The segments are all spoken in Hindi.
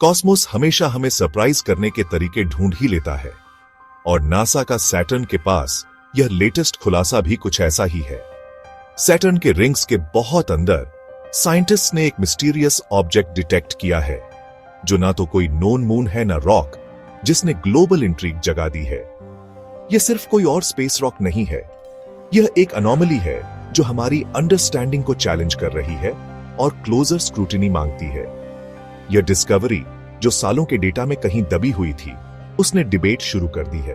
कॉस्मोस हमेशा हमें सरप्राइज करने के तरीके ढूंढ ही लेता है और नासा का सैटर्न के पास यह लेटेस्ट खुलासा भी कुछ ऐसा ही है। सैटर्न के रिंग्स के बहुत अंदर साइंटिस्ट ने एक मिस्टीरियस ऑब्जेक्ट डिटेक्ट किया है जो ना तो कोई नोन मून है ना रॉक जिसने ग्लोबल इंट्रीग जगा दी है। यह सिर्फ कोई और स्पेस रॉक नहीं है, यह एक अनोमली है जो हमारी अंडरस्टैंडिंग को चैलेंज कर रही है और क्लोजर स्क्रूटिनी मांगती है। यह डिस्कवरी जो सालों के डेटा में कहीं दबी हुई थी, उसने डिबेट शुरू कर दी है।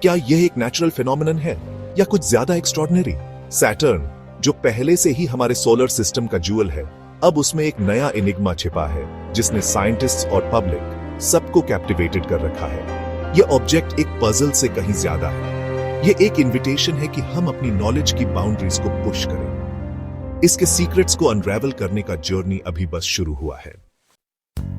क्या यह एक नेचुरल फिनोमिनन है या कुछ ज्यादा एक्स्ट्रॉर्डिनरी? सैटर्न जो पहले से ही हमारे सोलर सिस्टम का ज्वेल है, अब उसमें एक नया एनिग्मा छिपा है जिसने साइंटिस्ट्स और पब्लिक सबको कैप्टिवेटेड कर रखा है। यह ऑब्जेक्ट एक पजल से कहीं ज्यादा है। यह एक इनविटेशन है कि हम अपनी नॉलेज की बाउंड्रीज को पुश करें। इसके सीक्रेट्स को अनरेवल करने का जर्नी अभी बस शुरू हुआ है।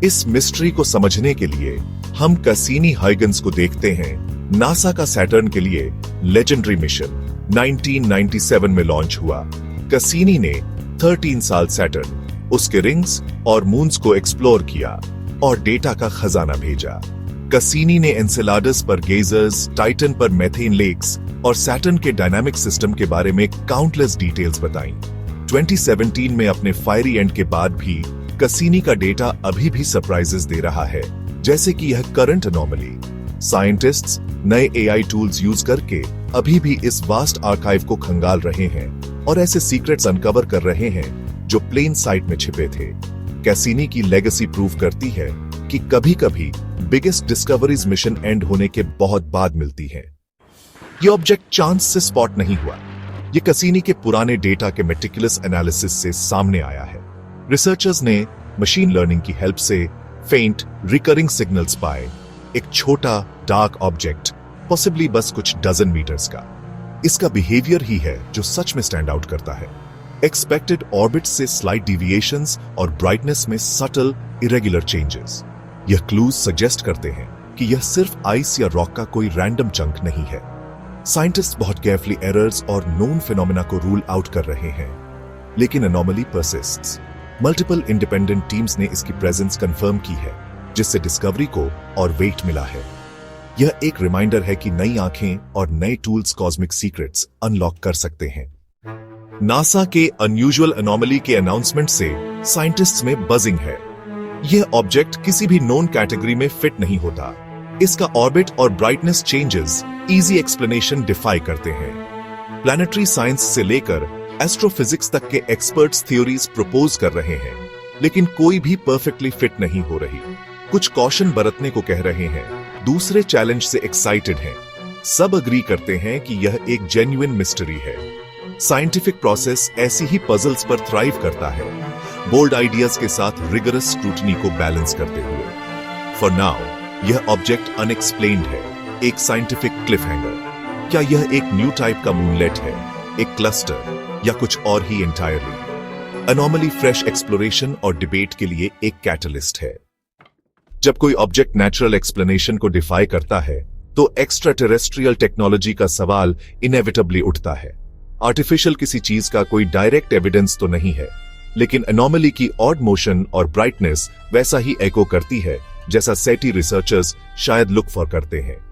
इस मिस्ट्री को समझने के लिए हम कैसिनी huygens को देखते हैं। नासा का सैटर्न के लिए लेजेंडरी मिशन 1997 में लॉन्च हुआ। कैसिनी ने 13 साल सैटर्न, उसके रिंग्स और मून्स को एक्सप्लोर किया और डेटा का खजाना भेजा। कैसिनी ने एनसेलाडस पर गेजर्स, टाइटन पर मेथेन लेक्स और सैटर्न के डायनामिक सिस्टम के बारे में काउंटलेस डिटेल्स बताई। 2017 में अपने फायरी एंड के बाद भी कैसिनी का डेटा अभी भी सरप्राइजेस दे रहा है, जैसे कि यह करंट अनोमली। साइंटिस्ट्स नए एआई टूल्स यूज करके अभी भी इस वास्ट आर्काइव को खंगाल रहे हैं और ऐसे सीक्रेट्स अनकवर कर रहे हैं जो प्लेन साइट में छिपे थे। कैसिनी की लेगेसी प्रूव करती है कि कभी-कभी बिगेस्ट डिस्कवरीज मिशन एंड होने के बहुत बाद मिलती हैं। ये ऑब्जेक्ट चांस से स्पॉट नहीं हुआ, ये कैसिनी के पुराने डेटा के मेटिकुलस एनालिसिस से सामने आया है। रिसर्चर्स ने मशीन लर्निंग की हेल्प से फेंट रिकरिंग सिग्नल्स पाए। एक छोटा डार्क ऑब्जेक्ट, पॉसिबली बस कुछ डजन मीटर्स का। इसका बिहेवियर ही है जो सच में स्टैंड आउट करता है। एक्सपेक्टेड ऑर्बिट से स्लाइट डिविएशंस और ब्राइटनेस में सटल इरेगुलर चेंजेस। यह क्लूज सजेस्ट करते हैं कि यह सिर्फ आइस या रॉक का कोई रैंडम चंक नहीं है। साइंटिस्ट बहुत केयरफुली एरर्स और नोन फिनोमेना को रूल आउट कर रहे हैं, लेकिन अनोमली परसिस्ट्स। मल्टीपल इंडिपेंडेंट टीम्स ने इसकी प्रेजेंस कंफर्म की है, जिससे डिस्कवरी को और वेट मिला है। यह एक रिमाइंडर है कि नई आंखें और नए टूल्स कॉस्मिक सीक्रेट्स अनलॉक कर सकते हैं। नासा के अनयूजुअल अनोमली के अनाउंसमेंट से साइंटिस्ट्स में बजिंग है। यह ऑब्जेक्ट किसी भी नोन कैटेगरी में फिट नहीं होता। इसका ऑर्बिट और brightness changes easy explanation defy करते हैं। प्लैनेटरी साइंस से लेकर एस्ट्रोफिजिक्स तक के एक्सपर्ट्स थ्योरीज प्रपोज कर रहे हैं, लेकिन कोई भी परफेक्टली फिट नहीं हो रही। कुछ कॉशन बरतने को कह रहे हैं, दूसरे चैलेंज से एक्साइटेड हैं। सब अग्री करते हैं कि यह एक जेन्युइन मिस्ट्री है। साइंटिफिक प्रोसेस ऐसी ही पजल्स पर थ्राइव करता है, बोल्ड आइडियाज के साथ रिगरस स्क्रूटनी को बैलेंस करते हुए। फॉर नाउ यह ऑब्जेक्ट अनएक्सप्लेन्ड है, एक साइंटिफिक क्लिफहैंगर। क्या यह एक न्यू टाइप का मूनलेट है, एक क्लस्टर, या कुछ और ही एंटायरली? अनोमली फ्रेश एक्सप्लोरेशन और डिबेट के लिए एक कैटलिस्ट है। जब कोई ऑब्जेक्ट नेचुरल एक्सप्लेनेशन को डिफाई करता है, तो एक्स्ट्रा टेरेस्ट्रियल टेक्नोलॉजी का सवाल इनएविटेबली उठता है। आर्टिफिशियल किसी चीज का कोई डायरेक्ट एविडेंस तो नहीं है, लेकिन अनोमली की ऑड मोशन और ब्राइटनेस वैसा ही एको करती है जैसा सेटी रिसर्चर्स शायद लुक फॉर करते हैं।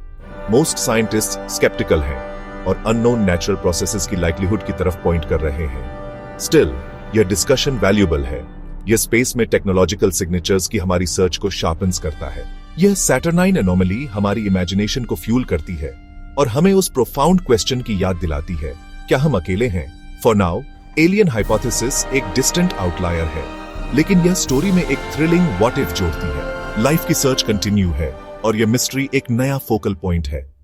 मोस्ट साइंटिस्ट स्केप्टिकल हैं और अननोन नेचुरल प्रोसेसेस की लाइक्लीहुड की तरफ पॉइंट कर रहे हैं। स्टिल यह डिस्कशन वैल्यूएबल है। यह स्पेस में टेक्नोलॉजिकल सिग्नेचर्स की हमारी सर्च को शार्पन्स करता है। यह सैटर्नाइन एनोमली हमारी इमेजिनेशन को फ्यूल करती है और हमें उस प्रोफाउंड क्वेश्चन की याद दिलाती है, क्या हम अकेले हैं? फॉर नाउ एलियन हाइपोथेसिस एक डिस्टेंट आउटलायर है, लेकिन यह स्टोरी में एक थ्रिलिंग व्हाट इफ जोड़ती है। लाइफ की सर्च कंटिन्यू है और यह मिस्ट्री एक नया फोकल पॉइंट है।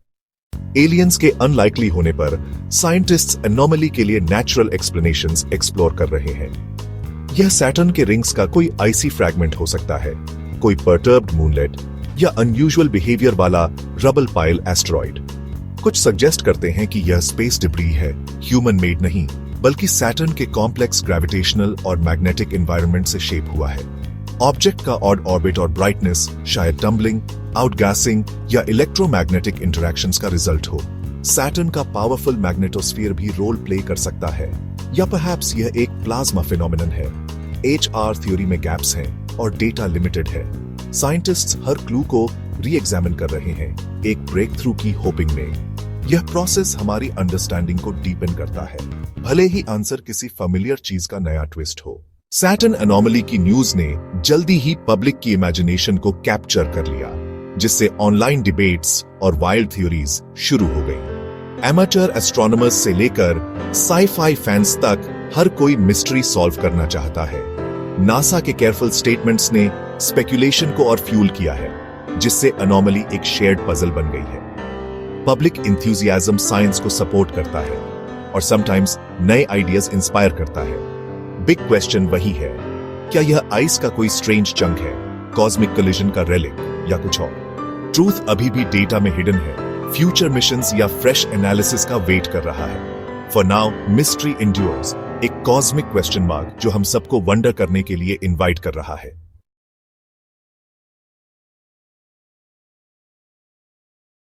एलियंस के अनलाइकली होने पर साइंटिस्ट्स एनोमली के लिए नेचुरल एक्सप्लेनेशंस एक्सप्लोर कर रहे हैं। यह सैटर्न के रिंग्स का कोई आइसी फ्रैगमेंट हो सकता है, कोई पर्टर्ब्ड मूनलेट, या अनयूजुअल बिहेवियर वाला रबल पाइल एस्टेरॉइड। कुछ सजेस्ट करते हैं कि यह स्पेस डिब्री है, ह्यूमन मेड नहीं, बल्कि सैटर्न के कॉम्प्लेक्स ग्रेविटेशनल और मैग्नेटिक एनवायरनमेंट से शेप हुआ है। ऑब्जेक्ट का ऑड ऑर्बिट और ब्राइटनेस शायद टम्बलिंग, आउटगैसिंग या इलेक्ट्रोमैग्नेटिक इंटरैक्शंस का रिजल्ट हो। सैटर्न का पावरफुल मैग्नेटोस्फीयर भी रोल प्ले कर सकता है, या परहैप्स यह एक प्लाज्मा फिनोमिनन है। HR थ्योरी में गैप्स हैं और डेटा लिमिटेड है। साइंटिस्ट्स हर क्लू को री एग्जामिन कर रहे हैं, एक ब्रेक थ्रू की होपिंग में। यह प्रोसेस हमारी अंडरस्टैंडिंग को डीपन करता है, भले ही आंसर किसी फेमिलियर चीज का नया ट्विस्ट हो। सैटर्न एनोमली की न्यूज ने जल्दी ही पब्लिक की इमेजिनेशन को कैप्चर कर लिया, जिससे ऑनलाइन डिबेट्स और वाइल्ड थ्योरीज शुरू हो गई। एमेचर एस्ट्रोनॉमर्स से लेकर साई-फाई फैंस तक हर कोई मिस्ट्री सॉल्व करना चाहता है। नासा के केयरफुल स्टेटमेंट्स ने स्पेकुलेशन को और फ्यूल किया है, जिससे एनोमली एक शेयर्ड पजल बन गई है। पब्लिक इंथ्यूजियाज्म साइंस को सपोर्ट करता है और समटाइम्स नए आइडियाज इंस्पायर करता है। बिग क्वेश्चन वही है, क्या यह आइस का कोई स्ट्रेंज चंक है, कॉस्मिक कोलिजन का रेलिक या कुछ और? ट्रूथ अभी भी डेटा में हिडन है, फ्यूचर मिशंस या फ्रेश एनालिसिस का वेट कर रहा है। फॉर नाउ मिस्ट्री इंड्योर्स, एक कॉस्मिक क्वेश्चन मार्क जो हम सबको वंडर करने के लिए इनवाइट कर रहा है।